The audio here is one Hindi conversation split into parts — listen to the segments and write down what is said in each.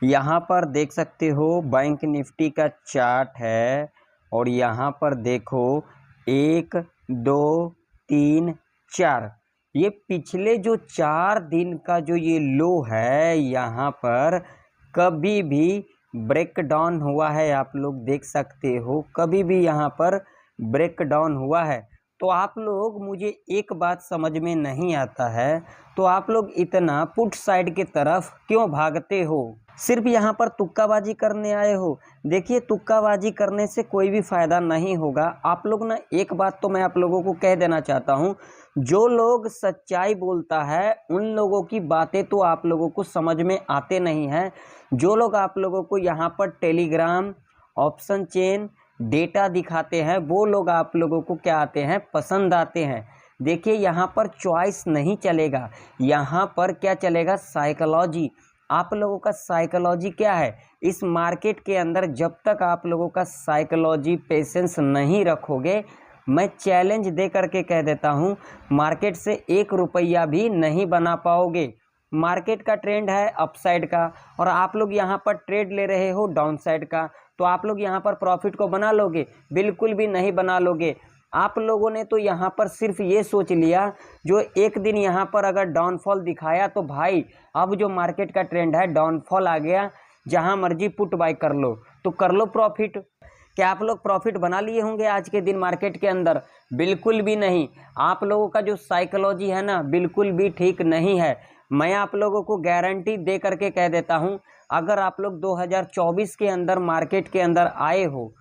यहाँ पर देख सकते हो बैंक निफ्टी का चार्ट है और यहाँ पर देखो 1 2 3 4 ये पिछले जो 4 दिन का जो ये लो है यहाँ पर कभी भी ब्रेक डाउन हुआ है। आप लोग देख सकते हो कभी भी यहाँ पर ब्रेक डाउन हुआ है। तो आप लोग मुझे एक बात समझ में नहीं आता है, तो आप लोग इतना पुट साइड की तरफ क्यों भागते हो? सिर्फ यहाँ पर तुक्काबाजी करने आए हो? देखिए तुक्काबाजी करने से कोई भी फ़ायदा नहीं होगा। आप लोग ना एक बात तो मैं आप लोगों को कह देना चाहता हूँ, जो लोग सच्चाई बोलता है उन लोगों की बातें तो आप लोगों को समझ में आते नहीं हैं। जो लोग आप लोगों को यहाँ पर टेलीग्राम ऑप्शन चेन डेटा दिखाते हैं वो लोग आप लोगों को क्या आते हैं, पसंद आते हैं। देखिए यहाँ पर चॉइस नहीं चलेगा, यहाँ पर क्या चलेगा, साइकोलॉजी। आप लोगों का साइकोलॉजी क्या है इस मार्केट के अंदर? जब तक आप लोगों का साइकोलॉजी पेशेंस नहीं रखोगे, मैं चैलेंज दे करके कह देता हूँ, मार्केट से 1 रुपया भी नहीं बना पाओगे। मार्केट का ट्रेंड है अपसाइड का और आप लोग यहाँ पर ट्रेड ले रहे हो डाउन साइड का, तो आप लोग यहाँ पर प्रॉफिट को बना लोगे? बिल्कुल भी नहीं बना लोगे। आप लोगों ने तो यहाँ पर सिर्फ ये सोच लिया, जो एक दिन यहाँ पर अगर डाउनफॉल दिखाया तो भाई अब जो मार्केट का ट्रेंड है डाउनफॉल आ गया, जहाँ मर्जी पुट बाय कर लो, तो कर लो प्रॉफिट। क्या आप लोग प्रॉफिट बना लिए होंगे आज के दिन मार्केट के अंदर? बिल्कुल भी नहीं। आप लोगों का जो साइकोलॉजी है ना बिल्कुल भी ठीक नहीं है। मैं आप लोगों को गारंटी दे करके कह देता हूं, अगर आप लोग 2024 के अंदर मार्केट के अंदर आए हो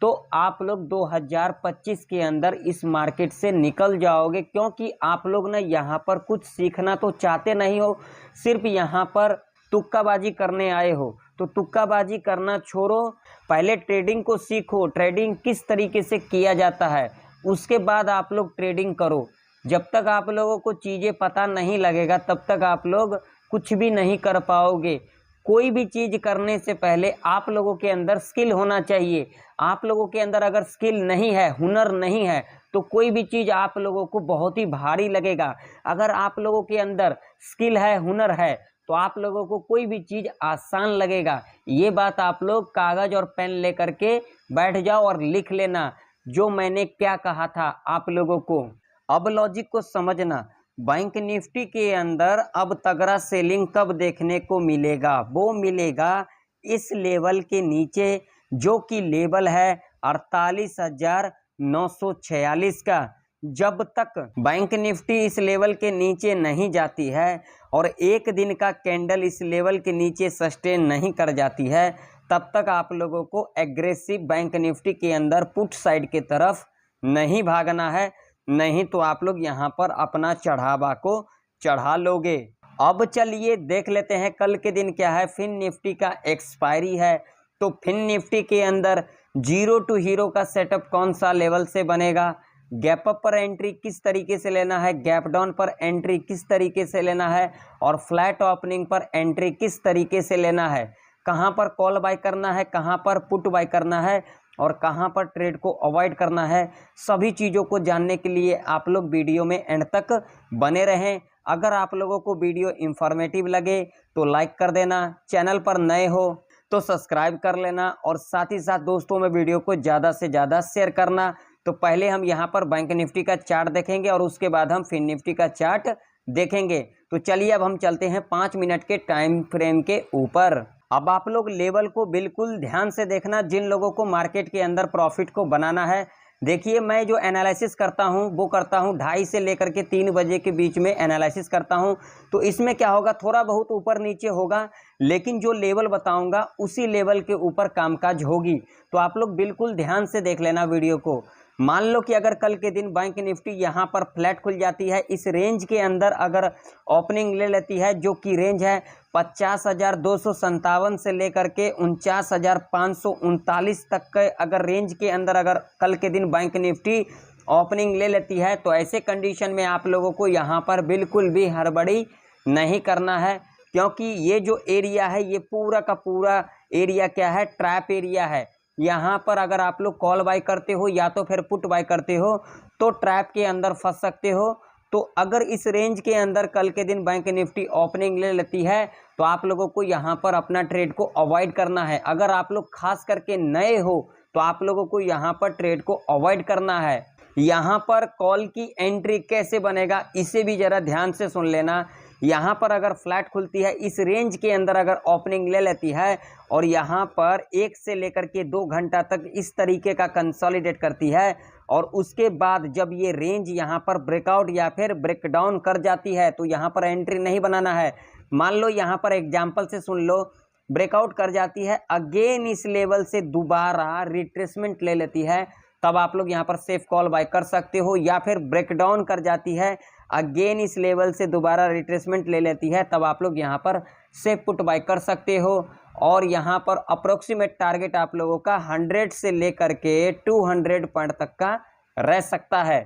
तो आप लोग 2025 के अंदर इस मार्केट से निकल जाओगे, क्योंकि आप लोग ना यहाँ पर कुछ सीखना तो चाहते नहीं हो, सिर्फ यहाँ पर तुक्काबाजी करने आए हो। तो तुक्काबाजी करना छोड़ो, पहले ट्रेडिंग को सीखो, ट्रेडिंग किस तरीके से किया जाता है, उसके बाद आप लोग ट्रेडिंग करो। जब तक आप लोगों को चीज़ें पता नहीं लगेगा तब तक आप लोग कुछ भी नहीं कर पाओगे। कोई भी चीज़ करने से पहले आप लोगों के अंदर स्किल होना चाहिए। आप लोगों के अंदर अगर स्किल नहीं है, हुनर नहीं है, तो कोई भी चीज़ आप लोगों को बहुत ही भारी लगेगा। अगर आप लोगों के अंदर स्किल है, हुनर है, तो आप लोगों को कोई भी चीज़ आसान लगेगा। ये बात आप लोग कागज़ और पेन लेकर के बैठ जाओ और लिख लेना, जो मैंने क्या कहा था आप लोगों को। अब लॉजिक को समझना, बैंक निफ्टी के अंदर अब तगड़ा सेलिंग कब देखने को मिलेगा? वो मिलेगा इस लेवल के नीचे, जो कि लेवल है 48,946 का। जब तक बैंक निफ्टी इस लेवल के नीचे नहीं जाती है और एक दिन का कैंडल इस लेवल के नीचे सस्टेन नहीं कर जाती है, तब तक आप लोगों को एग्रेसिव बैंक निफ्टी के अंदर पुट साइड की तरफ नहीं भागना है, नहीं तो आप लोग यहाँ पर अपना चढ़ावा को चढ़ा लोगे। अब चलिए देख लेते हैं कल के दिन क्या है। फिन निफ्टी का एक्सपायरी है, तो फिन निफ्टी के अंदर जीरो टू हीरो का सेटअप कौन सा लेवल से बनेगा, गैप अप पर एंट्री किस तरीके से लेना है, गैप डाउन पर एंट्री किस तरीके से लेना है, और फ्लैट ओपनिंग पर एंट्री किस तरीके से लेना है, कहाँ पर कॉल बाय करना है, कहाँ पर पुट बाय करना है, और कहाँ पर ट्रेड को अवॉइड करना है। सभी चीज़ों को जानने के लिए आप लोग वीडियो में एंड तक बने रहें। अगर आप लोगों को वीडियो इंफॉर्मेटिव लगे तो लाइक कर देना, चैनल पर नए हो तो सब्सक्राइब कर लेना, और साथ ही साथ दोस्तों में वीडियो को ज़्यादा से ज़्यादा शेयर करना। तो पहले हम यहाँ पर बैंक निफ्टी का चार्ट देखेंगे और उसके बाद हम फिन निफ्टी का चार्ट देखेंगे। तो चलिए अब हम चलते हैं 5 मिनट के टाइम फ्रेम के ऊपर। अब आप लोग लेवल को बिल्कुल ध्यान से देखना, जिन लोगों को मार्केट के अंदर प्रॉफिट को बनाना है। देखिए मैं जो एनालिसिस करता हूं वो करता हूं 2:30 से लेकर के 3 बजे के बीच में एनालिसिस करता हूं। तो इसमें क्या होगा, थोड़ा बहुत ऊपर नीचे होगा, लेकिन जो लेवल बताऊंगा उसी लेवल के ऊपर कामकाज होगी। तो आप लोग बिल्कुल ध्यान से देख लेना वीडियो को। मान लो कि अगर कल के दिन बैंक निफ्टी यहाँ पर फ्लैट खुल जाती है, इस रेंज के अंदर अगर ओपनिंग ले लेती है, जो कि रेंज है 50,257 से लेकर के 49,539 तक के अगर रेंज के अंदर अगर कल के दिन बैंक निफ्टी ओपनिंग ले लेती है, तो ऐसे कंडीशन में आप लोगों को यहाँ पर बिल्कुल भी हड़बड़ी नहीं करना है, क्योंकि ये जो एरिया है ये पूरा का पूरा एरिया क्या है, ट्रैप एरिया है। यहाँ पर अगर आप लोग कॉल बाय करते हो या तो फिर पुट बाय करते हो तो ट्रैप के अंदर फंस सकते हो। तो अगर इस रेंज के अंदर कल के दिन बैंक निफ्टी ओपनिंग ले लेती है तो आप लोगों को यहाँ पर अपना ट्रेड को अवॉइड करना है। अगर आप लोग खास करके नए हो तो आप लोगों को यहाँ पर ट्रेड को अवॉइड करना है। यहाँ पर कॉल की एंट्री कैसे बनेगा इसे भी जरा ध्यान से सुन लेना। यहाँ पर अगर फ्लैट खुलती है, इस रेंज के अंदर अगर ओपनिंग ले लेती है और यहाँ पर 1 से लेकर के 2 घंटा तक इस तरीके का कंसोलिडेट करती है और उसके बाद जब ये रेंज यहाँ पर ब्रेकआउट या फिर ब्रेकडाउन कर जाती है तो यहाँ पर एंट्री नहीं बनाना है। मान लो यहाँ पर एग्जाम्पल से सुन लो, ब्रेकआउट कर जाती है, अगेन इस लेवल से दोबारा रिट्रेसमेंट ले लेती है, तब आप लोग यहाँ पर सेफ कॉल बाय कर सकते हो। या फिर ब्रेकडाउन कर जाती है, अगेन इस लेवल से दोबारा रिट्रेसमेंट ले लेती है, तब आप लोग यहाँ पर सेफ पुट बाय कर सकते हो। और यहाँ पर अप्रोक्सीमेट टारगेट आप लोगों का 100 से लेकर के 200 पॉइंट तक का रह सकता है।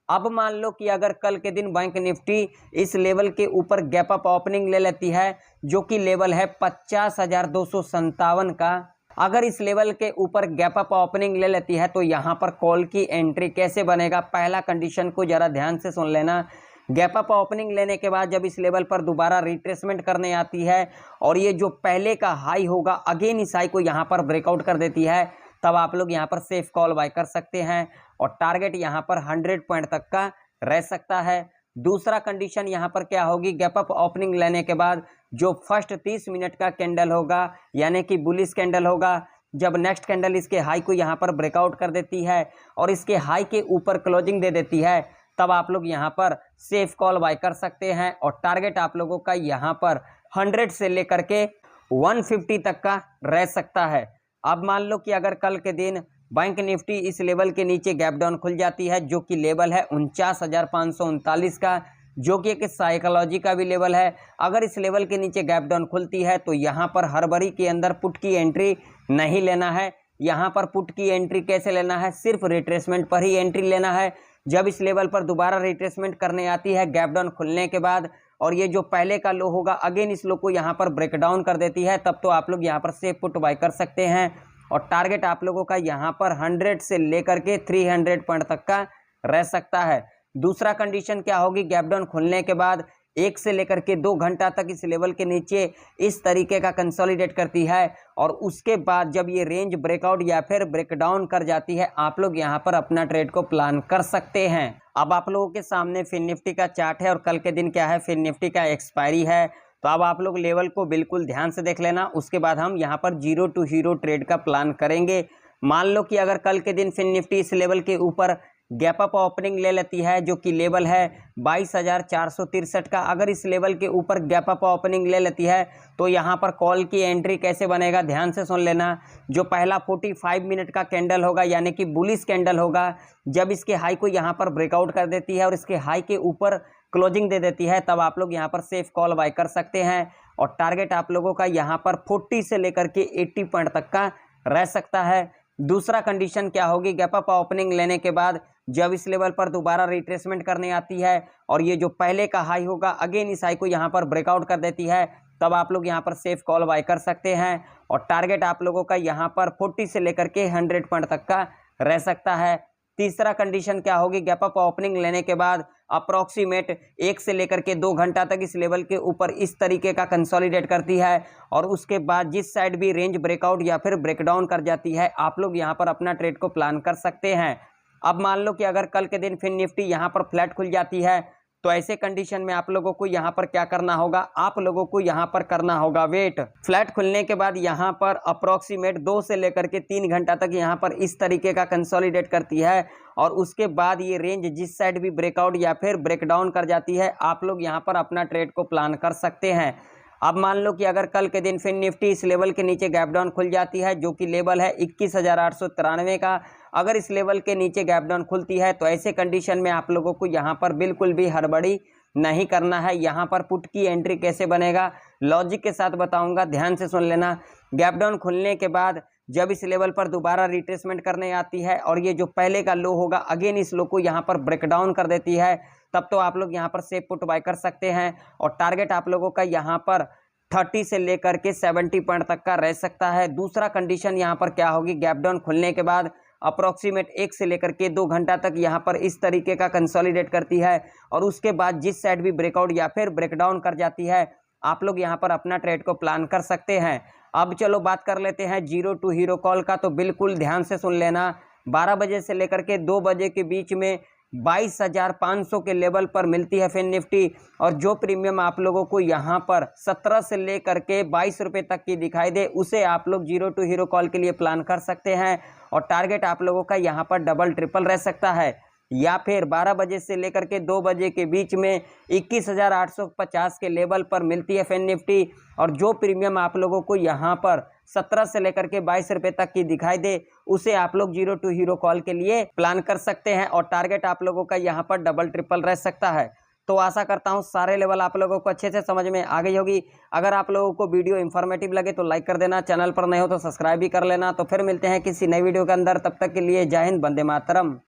अब मान लो कि अगर कल के दिन बैंक निफ्टी इस लेवल के ऊपर गैप अप ओपनिंग ले लेती है, जो कि लेवल है 50,257 का, अगर इस लेवल के ऊपर गैप अप ओपनिंग ले लेती है तो यहाँ पर कॉल की एंट्री कैसे बनेगा। पहला कंडीशन को जरा ध्यान से सुन लेना। गैप अप ओपनिंग लेने के बाद जब इस लेवल पर दोबारा रिट्रेसमेंट करने आती है और ये जो पहले का हाई होगा अगेन इस हाई को यहाँ पर ब्रेकआउट कर देती है, तब आप लोग यहाँ पर सेफ कॉल बाय कर सकते हैं और टारगेट यहाँ पर 100 पॉइंट तक का रह सकता है। दूसरा कंडीशन यहाँ पर क्या होगी, गैप अप ओपनिंग लेने के बाद जो फर्स्ट 30 मिनट का कैंडल होगा यानी कि बुलिश कैंडल होगा, जब नेक्स्ट कैंडल इसके हाई को यहाँ पर ब्रेकआउट कर देती है और इसके हाई के ऊपर क्लोजिंग दे देती है, तब आप लोग यहाँ पर सेफ कॉल बाय कर सकते हैं और टारगेट आप लोगों का यहाँ पर 100 से लेकर के 150 तक का रह सकता है। अब मान लो कि अगर कल के दिन बैंक निफ्टी इस लेवल के नीचे गैप डाउन खुल जाती है, जो कि लेवल है 49,539 का, जो कि एक साइकोलॉजी का भी लेवल है। अगर इस लेवल के नीचे गैप डाउन खुलती है तो यहाँ पर हड़बड़ी के अंदर पुट की एंट्री नहीं लेना है। यहाँ पर पुट की एंट्री कैसे लेना है, सिर्फ रिट्रेसमेंट पर ही एंट्री लेना है। जब इस लेवल पर दोबारा रिट्रेसमेंट करने आती है गैप डाउन खुलने के बाद और ये जो पहले का लो होगा अगेन इस लो को यहाँ पर ब्रेक डाउन कर देती है, तब तो आप लोग यहाँ पर सेफ पुट बाय कर सकते हैं और टारगेट आप लोगों का यहाँ पर 100 से लेकर के 300 पॉइंट तक का रह सकता है। दूसरा कंडीशन क्या होगी, गैप डाउन खुलने के बाद 1 से लेकर के 2 घंटा तक इस लेवल के नीचे इस तरीके का कंसोलिडेट करती है और उसके बाद जब ये रेंज ब्रेकआउट या फिर ब्रेकडाउन कर जाती है, आप लोग यहाँ पर अपना ट्रेड को प्लान कर सकते हैं। अब आप लोगों के सामने फिन निफ्टी का चार्ट है और कल के दिन क्या है, फिन निफ्टी का एक्सपायरी है। तो अब आप लोग लेवल को बिल्कुल ध्यान से देख लेना, उसके बाद हम यहाँ पर 0 टू हीरो ट्रेड का प्लान करेंगे। मान लो कि अगर कल के दिन फिन निफ्टी इस लेवल के ऊपर गैप अप ओपनिंग ले लेती है, जो कि लेवल है 22,463 का, अगर इस लेवल के ऊपर गैप अप ओपनिंग ले लेती है तो यहाँ पर कॉल की एंट्री कैसे बनेगा, ध्यान से सुन लेना। जो पहला 45 मिनट का कैंडल होगा यानी कि बुलिश कैंडल होगा, जब इसके हाई को यहाँ पर ब्रेकआउट कर देती है और इसके हाई के ऊपर क्लोजिंग दे देती है, तब आप लोग यहाँ पर सेफ कॉल बाय कर सकते हैं और टारगेट आप लोगों का यहाँ पर 40 से लेकर के 80 पॉइंट तक का रह सकता है। दूसरा कंडीशन क्या होगी, गैप अप ओपनिंग लेने के बाद जब इस लेवल पर दोबारा रिट्रेसमेंट करने आती है और ये जो पहले का हाई होगा अगेन इस हाई को यहाँ पर ब्रेकआउट कर देती है, तब आप लोग यहाँ पर सेफ कॉल बाय कर सकते हैं और टारगेट आप लोगों का यहाँ पर 40 से लेकर के 100 पॉइंट तक का रह सकता है। तीसरा कंडीशन क्या होगी, गैप अप ओपनिंग लेने के बाद अप्रॉक्सीमेट 1 से लेकर के 2 घंटा तक इस लेवल के ऊपर इस तरीके का कंसोलिडेट करती है और उसके बाद जिस साइड भी रेंज ब्रेकआउट या फिर ब्रेकडाउन कर जाती है, आप लोग यहाँ पर अपना ट्रेड को प्लान कर सकते हैं। अब मान लो कि अगर कल के दिन फिन निफ्टी यहाँ पर फ्लैट खुल जाती है तो ऐसे कंडीशन में आप लोगों को यहाँ पर क्या करना होगा, आप लोगों को यहाँ पर करना होगा वेट। फ्लैट खुलने के बाद यहाँ पर अप्रॉक्सीमेट 2 से लेकर के 3 घंटा तक यहाँ पर इस तरीके का कंसोलिडेट करती है और उसके बाद ये रेंज जिस साइड भी ब्रेकआउट या फिर ब्रेकडाउन कर जाती है, आप लोग यहाँ पर अपना ट्रेड को प्लान कर सकते हैं। अब मान लो कि अगर कल के दिन फिन निफ्टी इस लेवल के नीचे गैप डाउन खुल जाती है, जो कि लेवल है 21,893 का, अगर इस लेवल के नीचे गैप डाउन खुलती है तो ऐसे कंडीशन में आप लोगों को यहाँ पर बिल्कुल भी हड़बड़ी नहीं करना है। यहाँ पर पुट की एंट्री कैसे बनेगा, लॉजिक के साथ बताऊंगा, ध्यान से सुन लेना। गैप डाउन खुलने के बाद जब इस लेवल पर दोबारा रिट्रेसमेंट करने आती है और ये जो पहले का लो होगा अगेन इस लो को यहाँ पर ब्रेकडाउन कर देती है, तब तो आप लोग यहाँ पर सेफ पुट बाय कर सकते हैं और टारगेट आप लोगों का यहाँ पर 30 से लेकर के 70 पॉइंट तक का रह सकता है। दूसरा कंडीशन यहाँ पर क्या होगी, गैप डाउन खुलने के बाद अप्रॉक्सीमेट 1 से लेकर के 2 घंटा तक यहाँ पर इस तरीके का कंसोलिडेट करती है और उसके बाद जिस साइड भी ब्रेकआउट या फिर ब्रेकडाउन कर जाती है आप लोग यहाँ पर अपना ट्रेड को प्लान कर सकते हैं। अब चलो बात कर लेते हैं जीरो टू हीरो कॉल का, तो बिल्कुल ध्यान से सुन लेना। 12 बजे से लेकर के 2 बजे के बीच में 22,500 के लेवल पर मिलती है फिन निफ्टी और जो प्रीमियम आप लोगों को यहाँ पर 17 से लेकर के 22 रुपये तक की दिखाई दे उसे आप लोग जीरो टू हीरो कॉल के लिए प्लान कर सकते हैं और टारगेट आप लोगों का यहाँ पर डबल ट्रिपल रह सकता है। या फिर 12 बजे से लेकर के 2 बजे के बीच में 21,850 के लेवल पर मिलती है फिन निफ्टी और जो प्रीमियम आप लोगों को यहाँ पर 17 से लेकर के 22 रुपये तक की दिखाई दे उसे आप लोग जीरो टू हीरो कॉल के लिए प्लान कर सकते हैं और टारगेट आप लोगों का यहाँ पर डबल ट्रिपल रह सकता है। तो आशा करता हूँ सारे लेवल आप लोगों को अच्छे से समझ में आ गई होगी। अगर आप लोगों को वीडियो इन्फॉर्मेटिव लगे तो लाइक कर देना, चैनल पर नए हो तो सब्सक्राइब भी कर लेना। तो फिर मिलते हैं किसी नई वीडियो के अंदर, तब तक के लिए जय हिंद, वंदे मातरम।